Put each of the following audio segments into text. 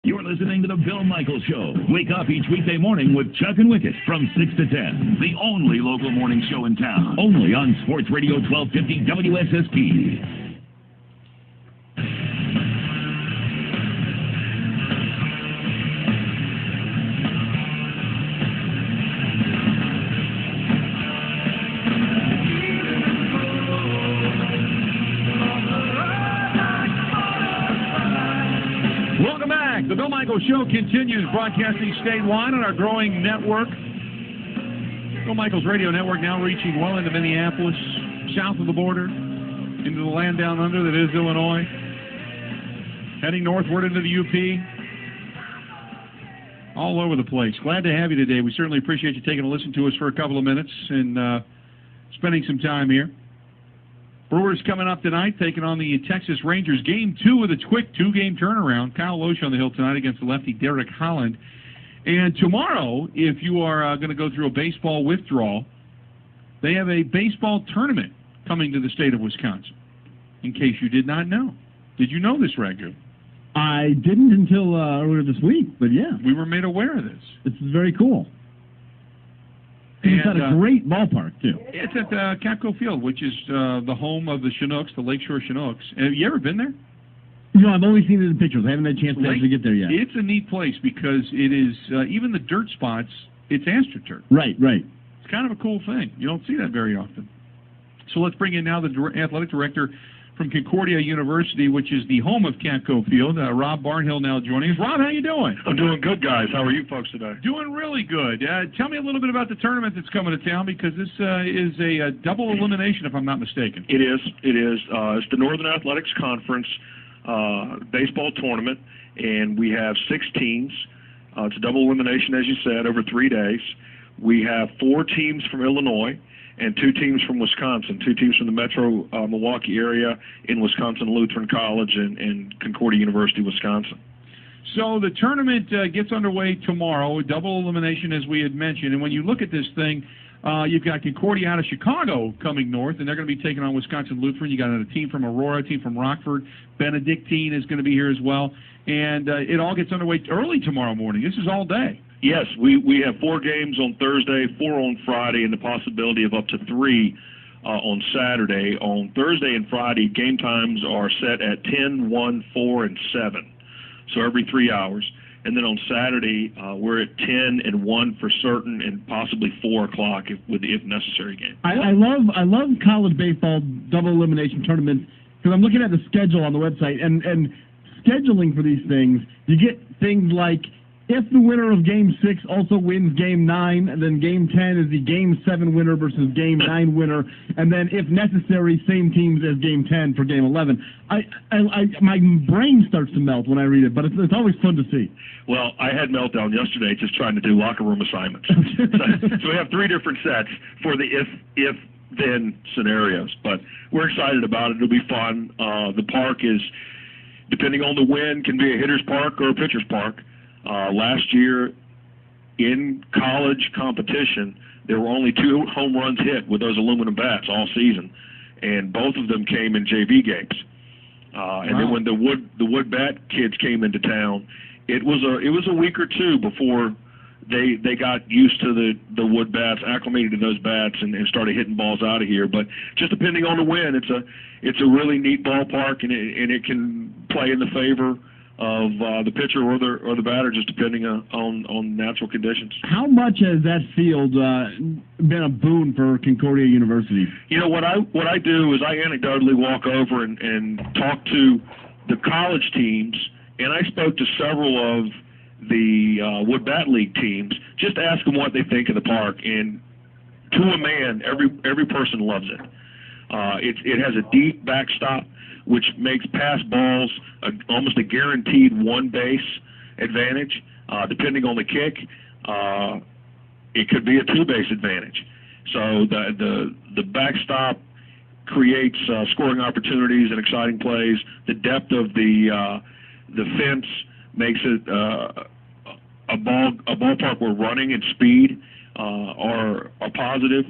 You're listening to The Bill Michaels Show. Wake up each weekday morning with Chuck and Wicket from 6 to 10. The only local morning show in town. Only on Sports Radio 1250 WSSP. The Bill Michaels Show continues broadcasting statewide on our growing network. Bill Michaels Radio Network now reaching well into Minneapolis, south of the border, into the land down under that is Illinois, heading northward into the UP, all over the place. Glad to have you today. We certainly appreciate you taking a listen to us for a couple of minutes and spending some time here. Brewers coming up tonight, taking on the Texas Rangers. Game 2 with a quick 2-game turnaround. Kyle Loesch on the hill tonight against the lefty Derek Holland. And tomorrow, if you are going to go through a baseball withdrawal, they have a baseball tournament coming to the state of Wisconsin, in case you did not know. Did you know this, Ragu? I didn't until earlier this week, but yeah. We were made aware of this. It's very cool. It's at a great ballpark, too. It's at Kapco Field, which is the home of the Chinooks, the Lakeshore Chinooks. Have you ever been there? No, I've only seen it in pictures. I haven't had a chance to actually get there yet. It's a neat place because it is, even the dirt spots, it's AstroTurf. Right. It's kind of a cool thing. You don't see that very often. So let's bring in now the athletic director from Concordia University, which is the home of Kapco Field. Rob Barnhill now joining us. Rob, how you doing? I'm doing good, guys. How are you folks today? Doing really good. Tell me a little bit about the tournament that's coming to town, because this is a double elimination, if I'm not mistaken. It is. It's the Northern Athletics Conference baseball tournament, and we have 6 teams. It's a double elimination, as you said, over 3 days. We have 4 teams from Illinois and 2 teams from Wisconsin, 2 teams from the metro Milwaukee area in Wisconsin Lutheran College and Concordia University, Wisconsin. So the tournament gets underway tomorrow, double elimination as we had mentioned. And when you look at this thing, you've got Concordia out of Chicago coming north, and they're going to be taking on Wisconsin Lutheran. You got a team from Aurora, a team from Rockford. Benedictine is going to be here as well. And it all gets underway early tomorrow morning. This is all day. Yes, we have 4 games on Thursday, 4 on Friday, and the possibility of up to 3 on Saturday. On Thursday and Friday, game times are set at 10, 1, 4, and 7, so every 3 hours. And then on Saturday, we're at 10 and 1 for certain, and possibly 4 o'clock if necessary game. I love college baseball double elimination tournaments because I'm looking at the schedule on the website, and scheduling for these things, you get things like, if the winner of Game 6 also wins Game 9, and then Game 10 is the Game 7 winner versus Game 9 winner, and then, if necessary, same teams as Game 10 for Game 11. My brain starts to melt when I read it, but it's always fun to see. Well, I had meltdown yesterday just trying to do locker room assignments. so we have 3 different sets for the if-then scenarios, but we're excited about it. It'll be fun. The park is, depending on the wind, can be a hitter's park or a pitcher's park. Last year, in college competition, there were only 2 home runs hit with those aluminum bats all season, and both of them came in JV games. And then when the wood bat kids came into town, it was a week or 2 before they got used to the wood bats, acclimated to those bats, and started hitting balls out of here. But just depending on the wind, it's a really neat ballpark, and it can play in the favor of the pitcher or the batter, just depending on natural conditions. How much has that field been a boon for Concordia University? You know, what I do is I anecdotally walk over and talk to the college teams, and I spoke to several of the Wood Bat League teams, just ask them what they think of the park, and to a man, every person loves it. It has a deep backstop, which makes pass balls almost a guaranteed 1-base advantage. Depending on the kick, it could be a 2-base advantage. So the backstop creates scoring opportunities and exciting plays. The depth of the fence makes it a ballpark where running and speed are positive.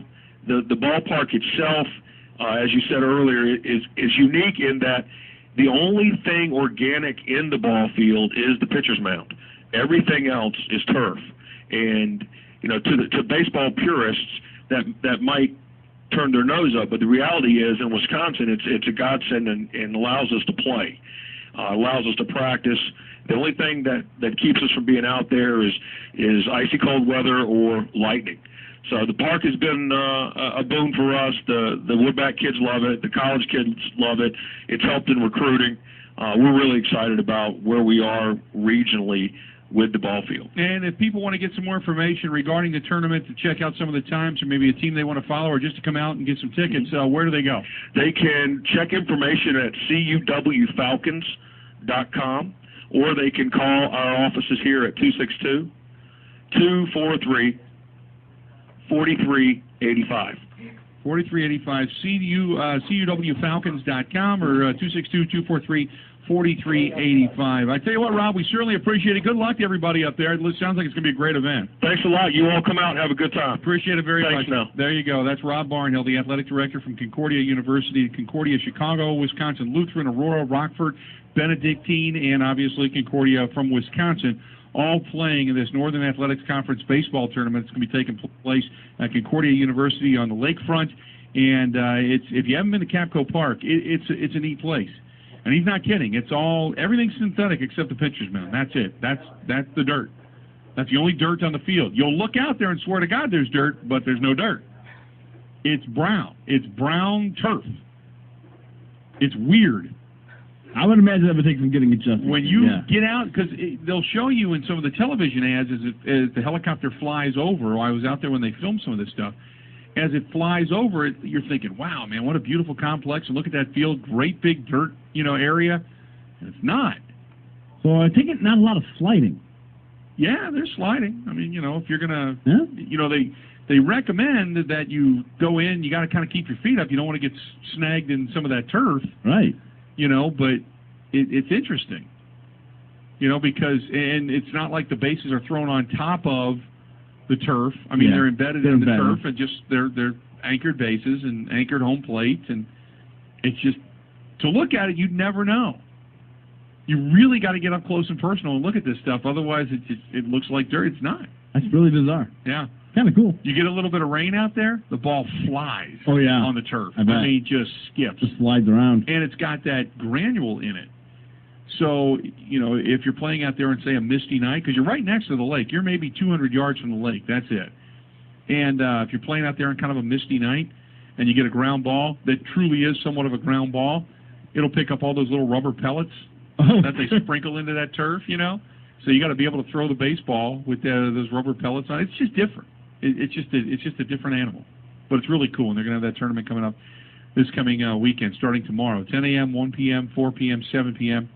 The ballpark itself, as you said earlier, is unique in that The only thing organic in the ball field is the pitcher's mound. Everything else is turf. And, you know, to baseball purists, that might turn their nose up, but the reality is in Wisconsin it's a godsend and allows us to play, allows us to practice. The only thing that keeps us from being out there is icy cold weather or lightning. So the park has been a boon for us. The Woodback kids love it. The college kids love it. It's helped in recruiting. We're really excited about where we are regionally with the ball field. And if people want to get some more information regarding the tournament, to check out some of the times, or maybe a team they want to follow, or just to come out and get some tickets, where do they go? They can check information at cuwfalcons.com, or they can call our offices here at 262-243-4385. 4385, cuwfalcons.com, or 262-243-4385. I tell you what, Rob, we certainly appreciate it. Good luck to everybody up there. It sounds like it's going to be a great event. Thanks a lot. You all come out and have a good time. Appreciate it very much. Now. There you go. That's Rob Barnhill, the athletic director from Concordia University, Concordia, Chicago, Wisconsin, Lutheran, Aurora, Rockford, Benedictine, and obviously Concordia from Wisconsin, all playing in this Northern Athletics Conference baseball tournament. It's going to be taking place at Concordia University on the lakefront. And if you haven't been to Kapco Park, it's a neat place. And he's not kidding. Everything's synthetic except the pitcher's mound. That's it. That's the dirt. That's the only dirt on the field. You'll look out there and swear to God there's dirt, but there's no dirt. It's brown. It's brown turf. It's weird. I would imagine that would take some getting adjusted. When you get out, because they'll show you in some of the television ads as the helicopter flies over. I was out there when they filmed some of this stuff. As it flies over it, you're thinking, wow, man, what a beautiful complex. And look at that field, great big dirt, area. And it's not. So I take it not a lot of sliding. Yeah, there's sliding. I mean, if you're going to, they recommend that you go in, you got to kind of keep your feet up. You don't want to get snagged in some of that turf. Right. But it's interesting, because, and it's not like the bases are thrown on top of the turf. I mean, they're embedded in the turf, and just they're anchored bases and anchored home plate, and it's just, to look at it, you'd never know. You really got to get up close and personal and look at this stuff. Otherwise, it looks like dirt. It's not. That's really bizarre. Yeah. Kind of cool. You get a little bit of rain out there, the ball flies on the turf. I mean, just skips. Just slides around. And it's got that granule in it. So, if you're playing out there on, say, a misty night, because you're right next to the lake, you're maybe 200 yards from the lake. That's it. And if you're playing out there on kind of a misty night and you get a ground ball that truly is somewhat of a ground ball, it'll pick up all those little rubber pellets that they sprinkle into that turf, So you got to be able to throw the baseball with those rubber pellets on. It's just different. It's just a different animal. But it's really cool, and they're going to have that tournament coming up this coming weekend, starting tomorrow. 10 a.m., 1 p.m., 4 p.m., 7 p.m.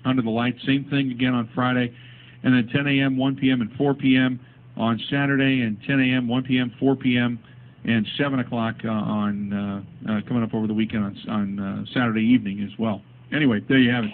under the lights. Same thing again on Friday. And then 10 a.m., 1 p.m., and 4 p.m. on Saturday, and 10 a.m., 1 p.m., 4 p.m., and 7 o'clock on coming up over the weekend on Saturday evening as well. Anyway, there you have it.